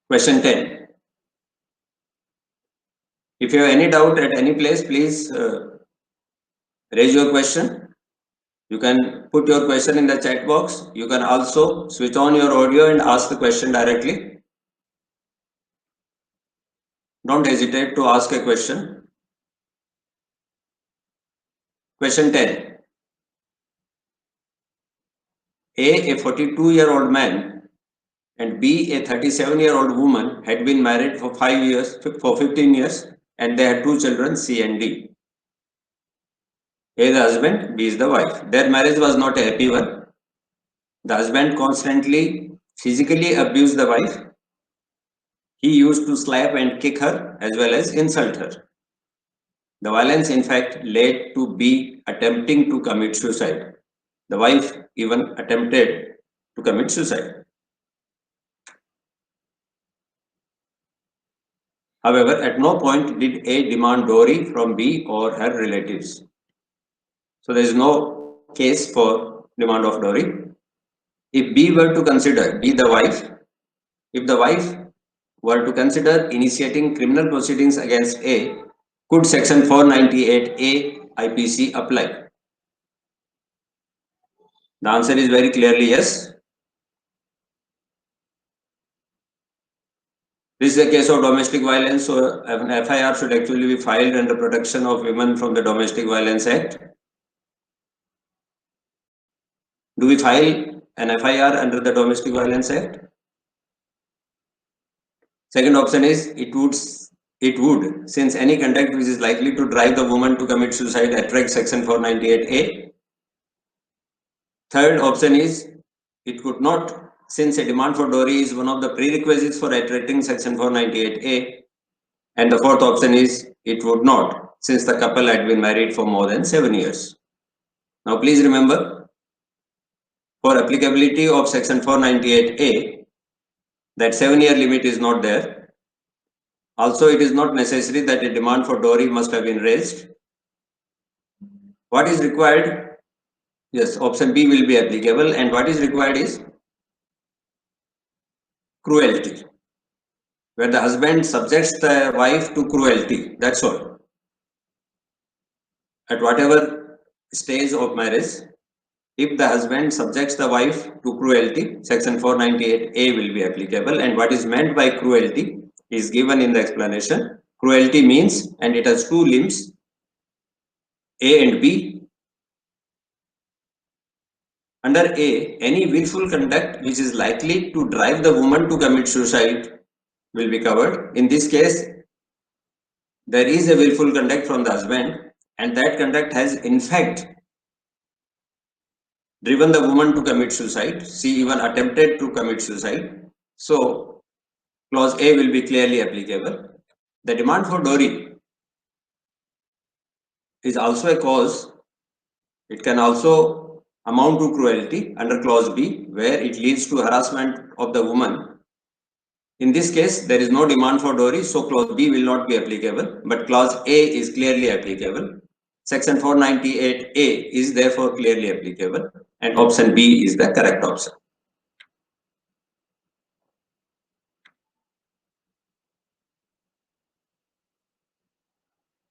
Question 10. If you have any doubt at any place, please raise your question. You can put your question in the chat box. You can also switch on your audio and ask the question directly. Don't hesitate to ask a question. Question 10. A 42-year-old man, and B, a 37-year-old woman, had been married for 15 years, and they had two children, C and D. A is the husband, B is the wife. Their marriage was not a happy one. The husband constantly physically abused the wife. He used to slap and kick her as well as insult her. The violence, in fact, led to B attempting to commit suicide. The wife even attempted to commit suicide. However, at no point did A demand dowry from B or her relatives. So there is no case for demand of dowry. If B were to consider, B the wife, if the wife were to consider initiating criminal proceedings against A, could Section 498A IPC apply? The answer is very clearly yes. This is a case of domestic violence, so an FIR should actually be filed under Protection of Women from the Domestic Violence Act. Do we file an FIR under the Domestic Violence Act? Second option is it would, since any conduct which is likely to drive the woman to commit suicide attracts Section 498A. Third option is it could not, since a demand for dowry is one of the prerequisites for attracting Section 498A. And the fourth option is it would not, since the couple had been married for more than 7 years. Now please remember, for applicability of Section 498A, that 7-year limit is not there. Also, it is not necessary that a demand for dowry must have been raised. What is required? Yes, option B will be applicable, and what is required is cruelty, where the husband subjects the wife to cruelty. That's all. At whatever stage of marriage, if the husband subjects the wife to cruelty, Section 498A will be applicable. And what is meant by cruelty is given in the explanation. Cruelty means, and it has two limbs, A and B. Under A, any willful conduct which is likely to drive the woman to commit suicide will be covered. In this case, there is a willful conduct from the husband, and that conduct has in fact driven the woman to commit suicide. She even attempted to commit suicide. So, clause A will be clearly applicable. The demand for dowry is also a cause. It can also amount to cruelty under clause B, where it leads to harassment of the woman. In this case, there is no demand for dowry, so clause B will not be applicable, but clause A is clearly applicable. Section 498A is therefore clearly applicable, and option B is the correct option.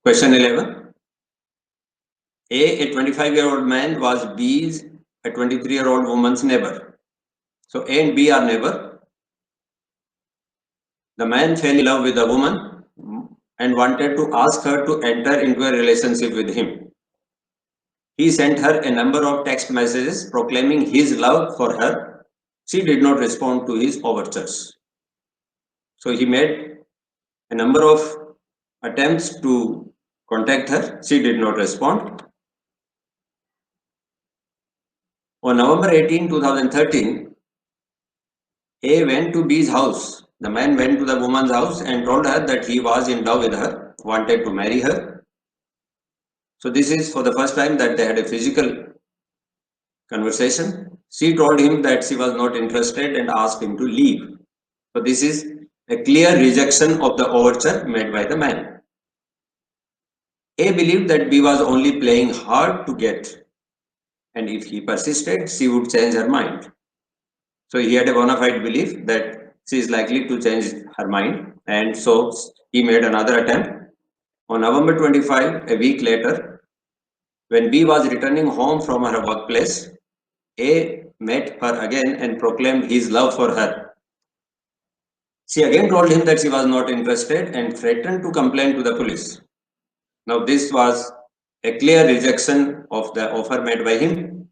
Question 11. A 25-year-old man was B's, a 23-year-old woman's neighbor. So A and B are neighbor. The man fell in love with the woman and wanted to ask her to enter into a relationship with him. He sent her a number of text messages proclaiming his love for her. She did not respond to his overtures. So he made a number of attempts to contact her. She did not respond. On November 18, 2013, A went to B's house. The man went to the woman's house and told her that he was in love with her, wanted to marry her. So this is for the first time that they had a physical conversation. She told him that she was not interested and asked him to leave. So this is a clear rejection of the overture made by the man. A believed that B was only playing hard to get, and if he persisted, she would change her mind. So he had a bona fide belief that she is likely to change her mind, and so he made another attempt. On November 25, a week later, when B was returning home from her workplace, A met her again and proclaimed his love for her. She again told him that she was not interested and threatened to complain to the police. Now, this was a clear rejection of the offer made by him,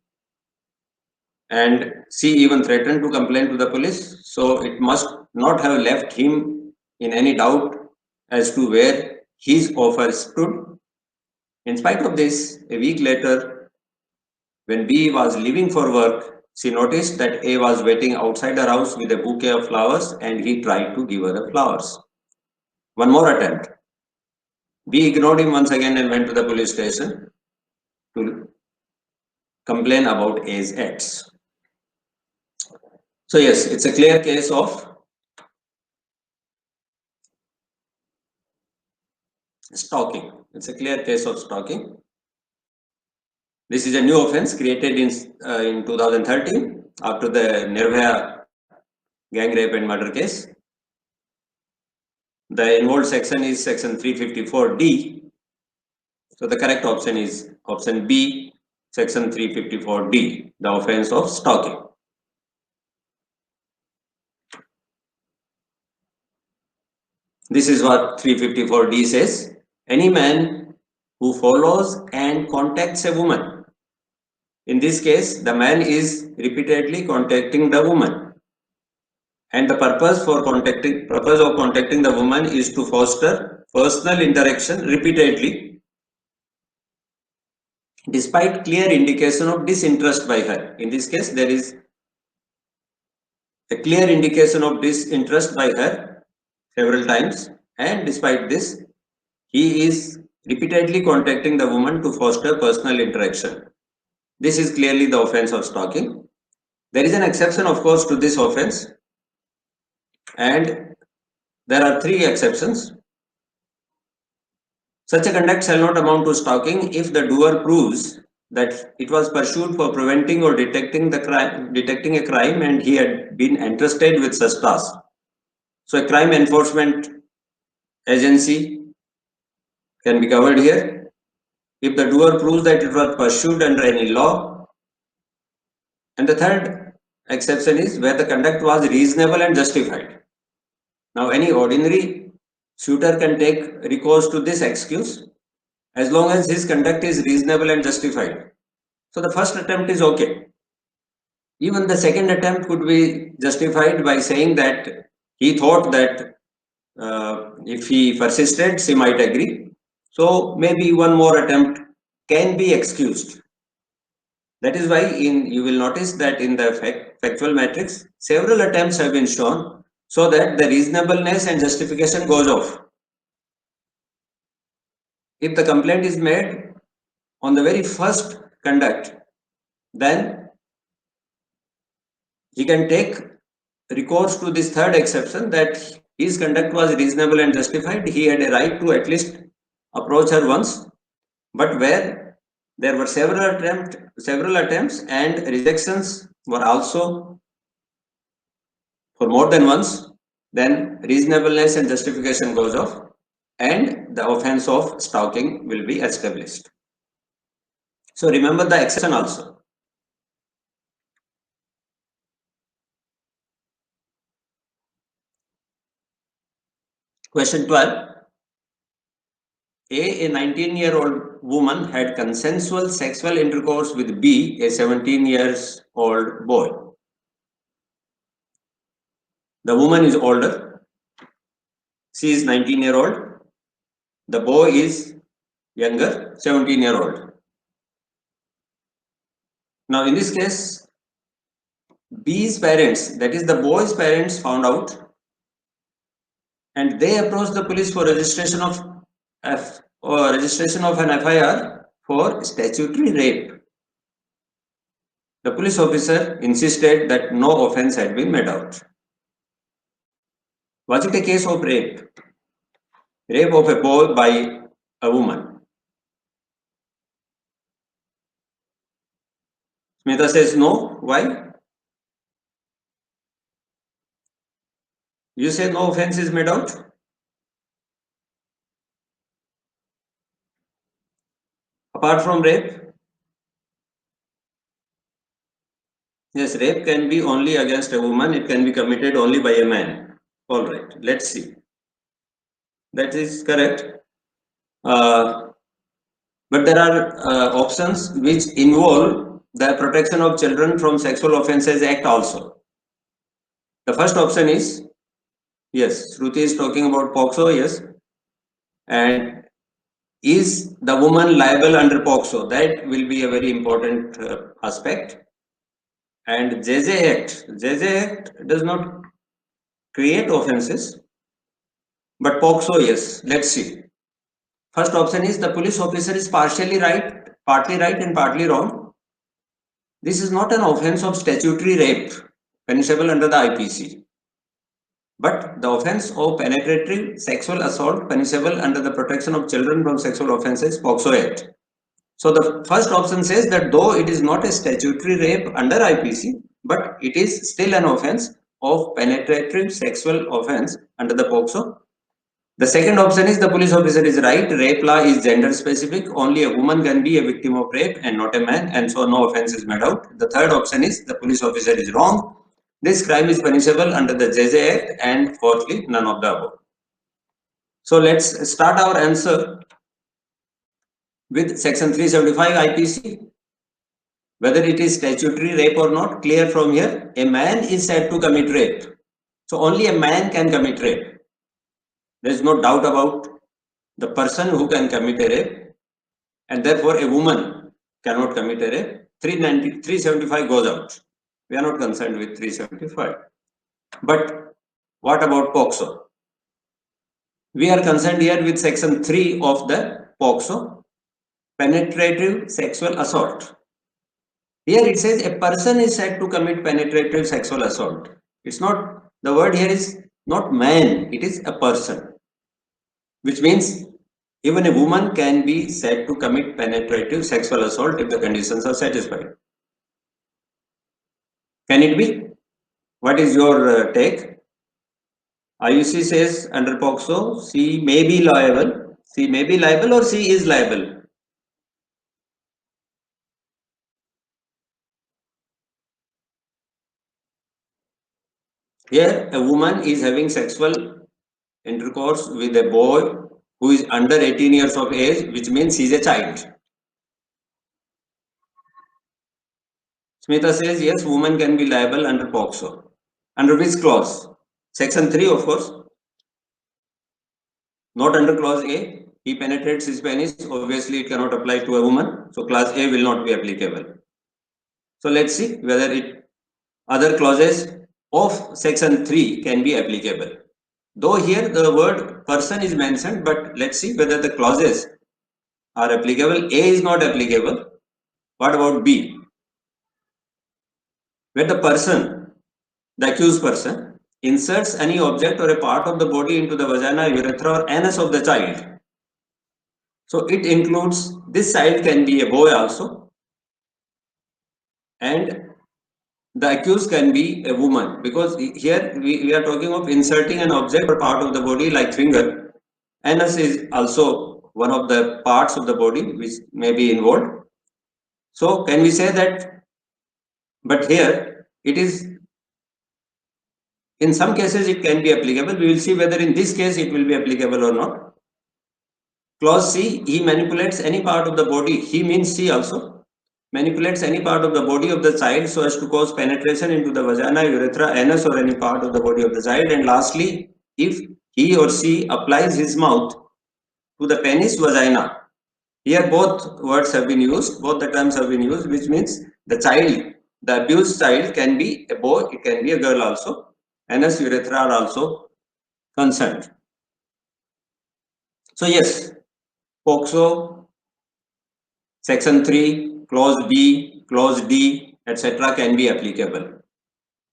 and she even threatened to complain to the police. So, it must not have left him in any doubt as to where his offer stood. In spite of this, a week later, when B was leaving for work, she noticed that A was waiting outside her house with a bouquet of flowers, and he tried to give her the flowers. One more attempt. B ignored him once again and went to the police station to complain about A's acts. So yes, it's a clear case of stalking. It's a clear case of stalking. This is a new offense created in 2013 after the Nirvaya gang rape and murder case. The involved section is section 354D. So the correct option is option B, section 354D, the offense of stalking. This is what 354D says. Any man who follows and contacts a woman. In this case, the man is repeatedly contacting the woman. And the purpose of contacting the woman is to foster personal interaction repeatedly, despite clear indication of disinterest by her. In this case, there is a clear indication of disinterest by her several times, and despite this, he is repeatedly contacting the woman to foster personal interaction. This is clearly the offense of stalking. There is an exception, of course, to this offense, and there are three exceptions. Such a conduct shall not amount to stalking if the doer proves that it was pursued for preventing or detecting a crime, and he had been entrusted with such task. So a crime enforcement agency can be covered here. If the doer proves that it was pursued under any law. And the third exception is where the conduct was reasonable and justified. Now, any ordinary shooter can take recourse to this excuse as long as his conduct is reasonable and justified. So the first attempt is okay. Even the second attempt could be justified by saying that he thought that if he persisted, she might agree. So maybe one more attempt can be excused. That is why you will notice that in the factual matrix, several attempts have been shown so that the reasonableness and justification goes off. If the complaint is made on the very first conduct, then he can take recourse to this third exception that his conduct was reasonable and justified. He had a right to at least approach her once, but where there were several attempts and rejections were also for more than once, then reasonableness and justification goes off and the offense of stalking will be established. So remember the exception also. Question 12. A 19-year-old woman, had consensual sexual intercourse with B, a 17-year-old boy. The woman is older. She is 19-year-old. The boy is younger, 17-year-old. Now, in this case, B's parents, that is the boy's parents, found out and they approached the police for registration of an FIR for statutory rape. The police officer insisted that no offense had been made out. Was it a case of rape? Rape of a boy by a woman? Smita says no. Why? You say no offense is made out? Apart from rape? Yes, rape can be only against a woman. It can be committed only by a man. All right, let's see. That is correct. But there are options which involve the Protection of Children from Sexual Offences Act also. The first option is, yes, Shruti is talking about POXO, yes. And is the woman liable under POXO? That will be a very important aspect. And JJ Act does not create offences, but POXO, yes. Let's see. First option is the police officer is partly right and partly wrong. This is not an offence of statutory rape, punishable under the IPC, but the offence of penetrative sexual assault, punishable under the Protection of Children from Sexual Offences POXO Act. So the first option says that though it is not a statutory rape under IPC, but it is still an offence of penetrative sexual offence under the POXO. The second option is the police officer is right. Rape law is gender specific. Only a woman can be a victim of rape and not a man, and so no offence is made out. The third option is the police officer is wrong. This crime is punishable under the JJ Act, and fourthly, none of the above. So let's start our answer with section 375 IPC. Whether it is statutory rape or not, clear from here, a man is said to commit rape. So only a man can commit rape. There is no doubt about the person who can commit a rape, and therefore a woman cannot commit a rape. 375 goes out. We are not concerned with 375. But what about POXO? We are concerned here with section 3 of the POXO, penetrative sexual assault. Here it says a person is said to commit penetrative sexual assault. It's not, the word here is not man, it is a person, which means even a woman can be said to commit penetrative sexual assault if the conditions are satisfied. Can it be? What is your take? IUC says under POXO, C may be liable. C may be liable or C is liable? Here, a woman is having sexual intercourse with a boy who is under 18 years of age, which means he is a child. Smita says, yes, woman can be liable under POXO. Under which clause? Section 3, of course. Not under clause A. He penetrates his penis. Obviously, it cannot apply to a woman. So, clause A will not be applicable. So, let's see whether other clauses of section 3 can be applicable. Though here the word person is mentioned, but let's see whether the clauses are applicable. A is not applicable. What about B? Where the person, the accused person, inserts any object or a part of the body into the vagina, urethra or anus of the child. So it includes, this child can be a boy also, and the accused can be a woman, because here we are talking of inserting an object or part of the body like finger. Anus is also one of the parts of the body which may be involved. So can we say that, but here it is, in some cases it can be applicable. We will see whether in this case it will be applicable or not. Clause C, he manipulates any part of the body. He means C also. Manipulates any part of the body of the child so as to cause penetration into the vagina, urethra, anus or any part of the body of the child. And lastly, if he or she applies his mouth to the penis, vagina. Here both words have been used, both the terms have been used, which means the child, the abused child can be a boy, it can be a girl also. Anus, urethra are also concerned. So yes, POXO, section 3, clause B, clause D, etc. can be applicable.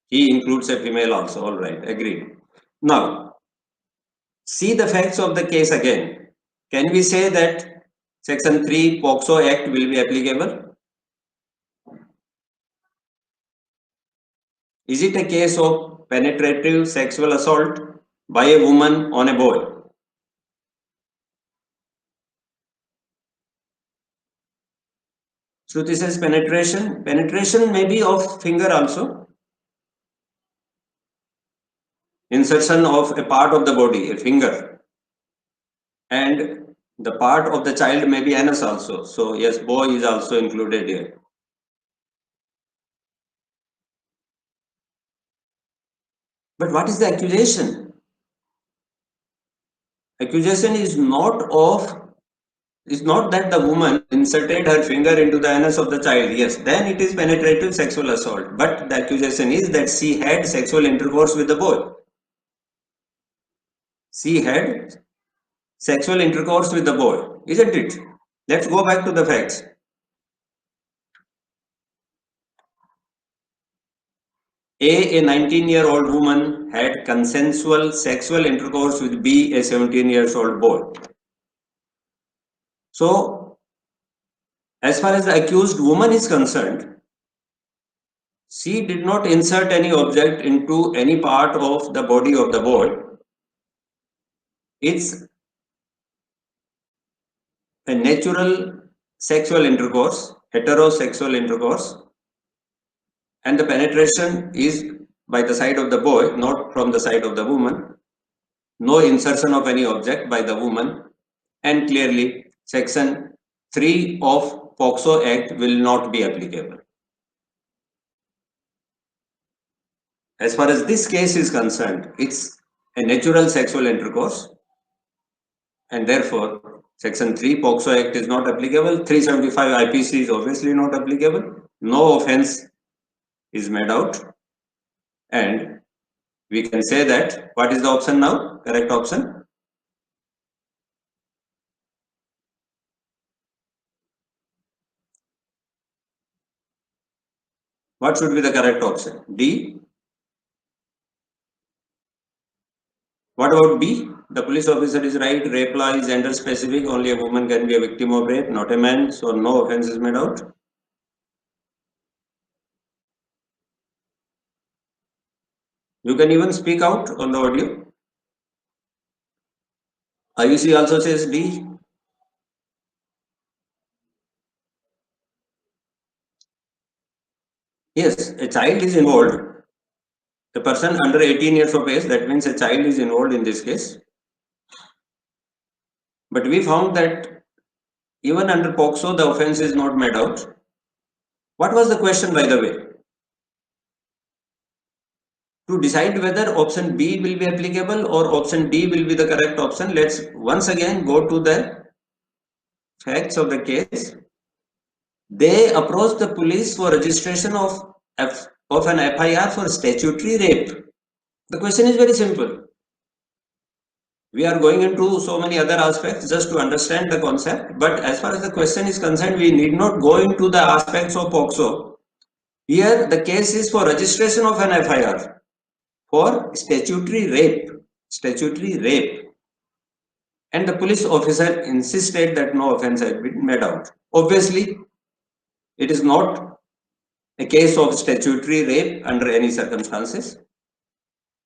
He includes a female also, all right, agreed. Now, see the facts of the case again. Can we say that section 3 POXO Act will be applicable? Is it a case of penetrative sexual assault by a woman on a boy. Shruti says penetration. Penetration may be of finger also. Insertion of a part of the body, a finger. And the part of the child may be anus also. So yes, boy is also included here. But what is the accusation? Accusation is not that the woman inserted her finger into the anus of the child. Yes, then it is penetrative sexual assault. But the accusation is that she had sexual intercourse with the boy. She had sexual intercourse with the boy, isn't it? Let's go back to the facts. A 19-year-old woman had consensual sexual intercourse with B, a 17-year-old boy. So, as far as the accused woman is concerned, she did not insert any object into any part of the body of the boy. It's a natural sexual intercourse, heterosexual intercourse, and the penetration is by the side of the boy, not from the side of the woman. No insertion of any object by the woman, and clearly section 3 of POCSO Act will not be applicable. As far as this case is concerned, it's a natural sexual intercourse, and therefore section 3 POCSO Act is not applicable. 375 IPC is obviously not applicable. No offense is made out, and we can say that what is the option now? Correct option? What should be the correct option? D. What about B? The police officer is right. Rape law is gender specific. Only a woman can be a victim of rape, not a man. So no offense is made out. You can even speak out on the audio. IUC also says D. Yes, a child is involved. A person under 18 years of age, that means a child is involved in this case. But we found that even under POCSO, the offense is not made out. What was the question, by the way? To decide whether option B will be applicable or option D will be the correct option, let's once again go to the facts of the case. They approached the police for registration of an FIR for statutory rape. The question is very simple. We are going into so many other aspects just to understand the concept, but as far as the question is concerned, we need not go into the aspects of POCSO. Here, the case is for registration of an FIR for statutory rape. Statutory rape. And the police officer insisted that no offense had been made out. Obviously, it is not a case of statutory rape under any circumstances.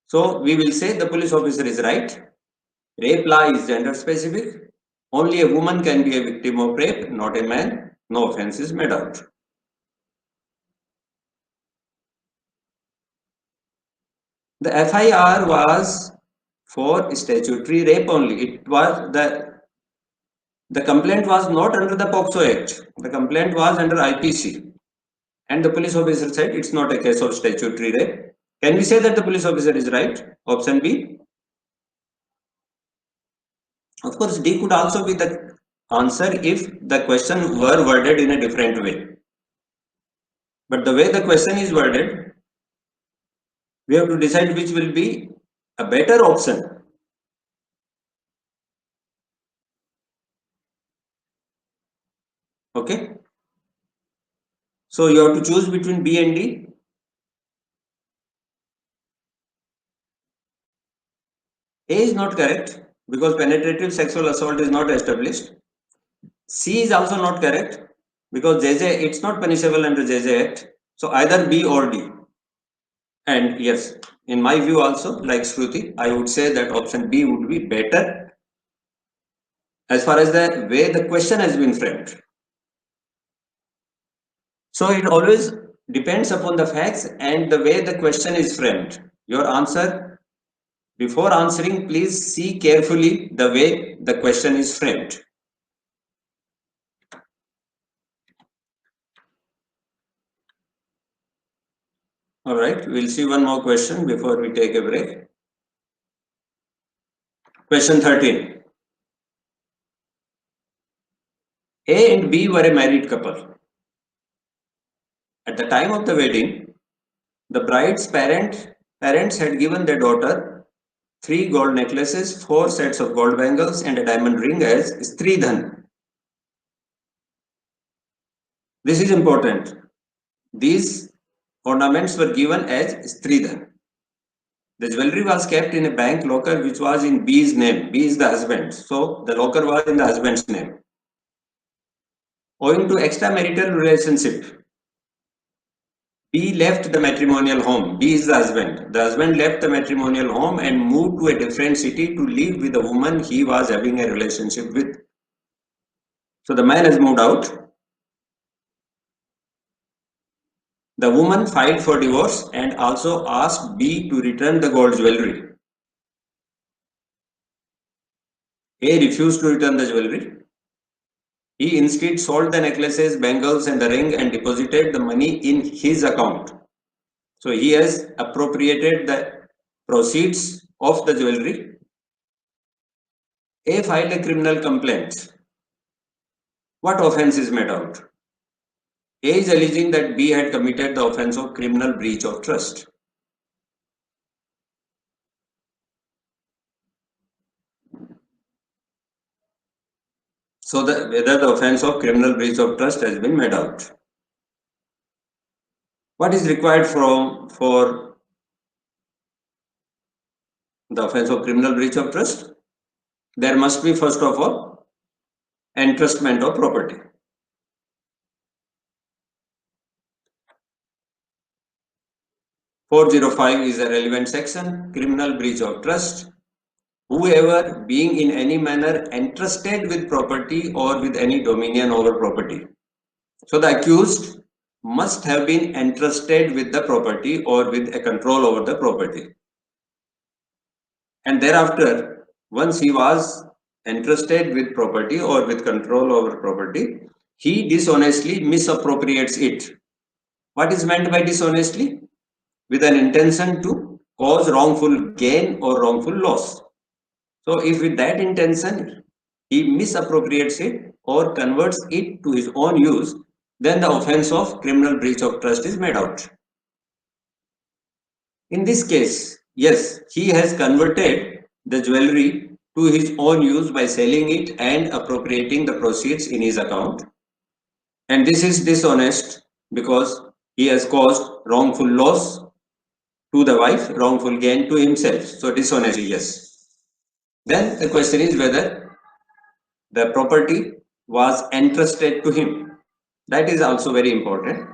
So, we will say the police officer is right. Rape law is gender specific. Only a woman can be a victim of rape, not a man. No offense is made out. The FIR was for statutory rape only. It was the complaint was not under the POCSO Act. The complaint was under IPC. And the police officer said it's not a case of statutory rape. Can we say that the police officer is right? Option B. Of course, D could also be the answer if the question were worded in a different way. But the way the question is worded, we have to decide which will be a better option. Okay. So you have to choose between B and D. A is not correct because penetrative sexual assault is not established. C is also not correct because JJ, it's not punishable under JJ Act. So either B or D. And yes, In my view also, like Shruti, I would say that option B would be better as far as the way the question has been framed. So it always depends upon the facts and the way the question is framed. Your answer, before answering, please see carefully the way the question is framed. All right, we'll see one more question before we take a break. Question 13. A and B were a married couple. At the time of the wedding, the bride's parents had given their daughter 3 gold necklaces, 4 sets of gold bangles, and a diamond ring as Stridhan. This is important. These ornaments were given as Stridhan. The jewelry was kept in a bank locker which was in B's name. B is the husband. So the locker was in the husband's name. Owing to extramarital relationship, B left the matrimonial home. B is the husband. The husband left the matrimonial home and moved to a different city to live with the woman he was having a relationship with. So the man has moved out. The woman filed for divorce and also asked B to return the gold jewelry. A refused to return the jewelry. He instead sold the necklaces, bangles and the ring and deposited the money in his account. So he has appropriated the proceeds of the jewelry. A filed a criminal complaint. What offense is made out? A is alleging that B had committed the offense of criminal breach of trust. So whether the offense of criminal breach of trust has been made out. What is required for the offense of criminal breach of trust? There must be, first of all, entrustment of property. (405) is a relevant section. Criminal breach of trust. Whoever being in any manner entrusted with property or with any dominion over property. So the accused must have been entrusted with the property or with a control over the property. And thereafter, once he was entrusted with property or with control over property, he dishonestly misappropriates it. What is meant by dishonestly? With an intention to cause wrongful gain or wrongful loss. So if with that intention he misappropriates it or converts it to his own use, then the offense of criminal breach of trust is made out. In this case, yes, he has converted the jewelry to his own use by selling it and appropriating the proceeds in his account. And this is dishonest because he has caused wrongful loss to the wife, wrongful gain to himself. So dishonesty, yes. Then the question is whether the property was entrusted to him. That is also very important.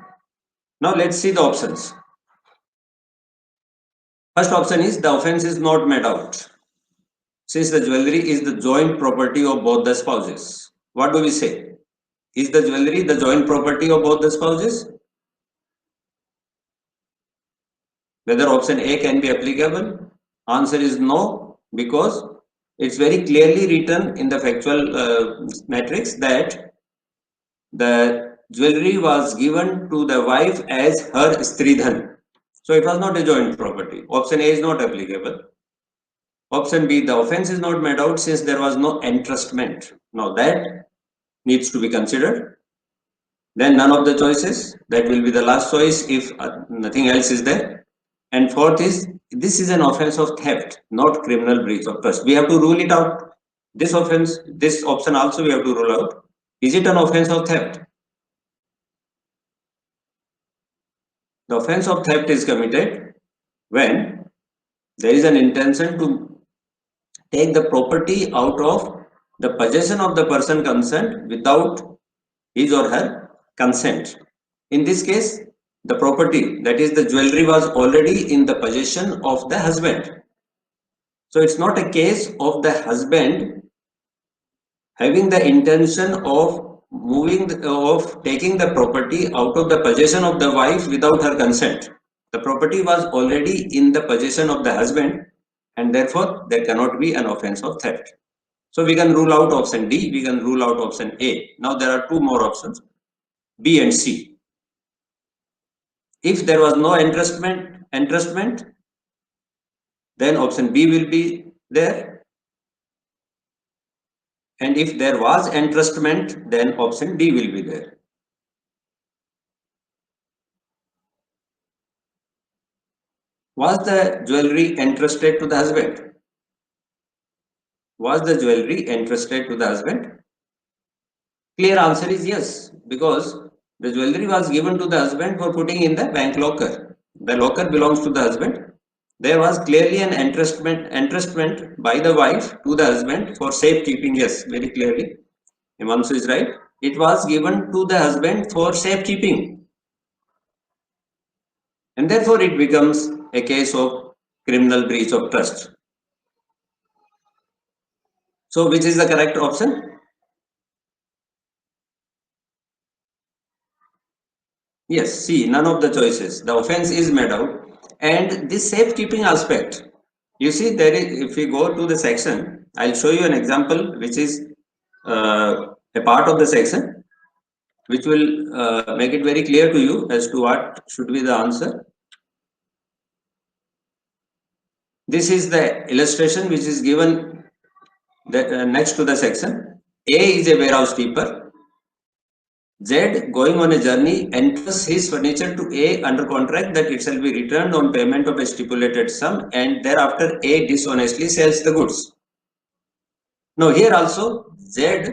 Now let's see the options. First option is the offense is not made out, since the jewelry is the joint property of both the spouses. What do we say? Is the jewelry the joint property of both the spouses? Whether option A can be applicable? Answer is no, because it's very clearly written in the factual matrix that the jewelry was given to the wife as her stridhan. So it was not a joint property. Option A is not applicable. Option B, the offense is not made out since there was no entrustment. Now that needs to be considered. Then none of the choices. That will be the last choice if nothing else is there. And fourth is, this is an offense of theft, not criminal breach of trust. We have to rule it out. This offense, this option also we have to rule out. Is it an offense of theft? The offense of theft is committed when there is an intention to take the property out of the possession of the person concerned without his or her consent. In this case, the property, that is the jewelry, was already in the possession of the husband. So it's not a case of the husband having the intention of taking the property out of the possession of the wife without her consent. The property was already in the possession of the husband, and therefore there cannot be an offense of theft. So we can rule out option D, we can rule out option A. Now there are two more options, B and C. If there was no entrustment, then option B will be there. And if there was entrustment, then option D will be there. Was the jewelry entrusted to the husband? Was the jewelry entrusted to the husband? Clear answer is yes, because the jewelry was given to the husband for putting in the bank locker. The locker belongs to the husband. There was clearly an entrustment by the wife to the husband for safekeeping. Yes, very clearly. Himanshu is right. It was given to the husband for safekeeping. And therefore it becomes a case of criminal breach of trust. So which is the correct option? Yes, see, none of the choices. The offense is made out. And this safekeeping aspect, you see, there is, if we go to the section, I'll show you an example which is a part of the section, which will make it very clear to you as to what should be the answer. This is the illustration which is given next to the section. A is a warehouse keeper. Z, going on a journey, enters his furniture to A under contract that it shall be returned on payment of a stipulated sum, and thereafter A dishonestly sells the goods. Now here also Z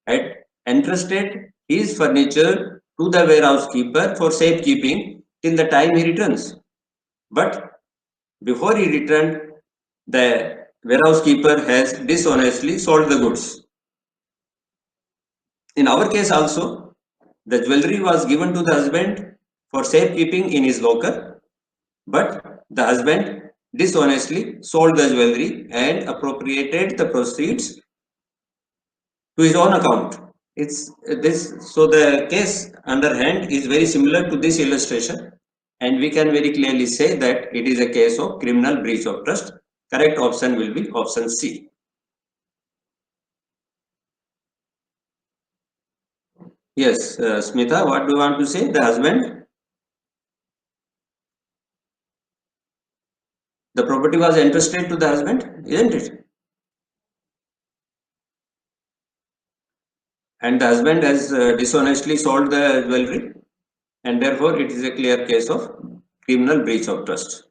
had entrusted his furniture to the warehouse keeper for safekeeping till the time he returns. But before he returned, the warehouse keeper has dishonestly sold the goods. In our case also, the jewelry was given to the husband for safekeeping in his locker, but the husband dishonestly sold the jewelry and appropriated the proceeds to his own account. So the case under hand is very similar to this illustration, and we can very clearly say that it is a case of criminal breach of trust. Correct option will be option C. Yes, Smita, what do you want to say? The husband? The property was entrusted to the husband, isn't it? And the husband has dishonestly sold the jewelry, and therefore it is a clear case of criminal breach of trust.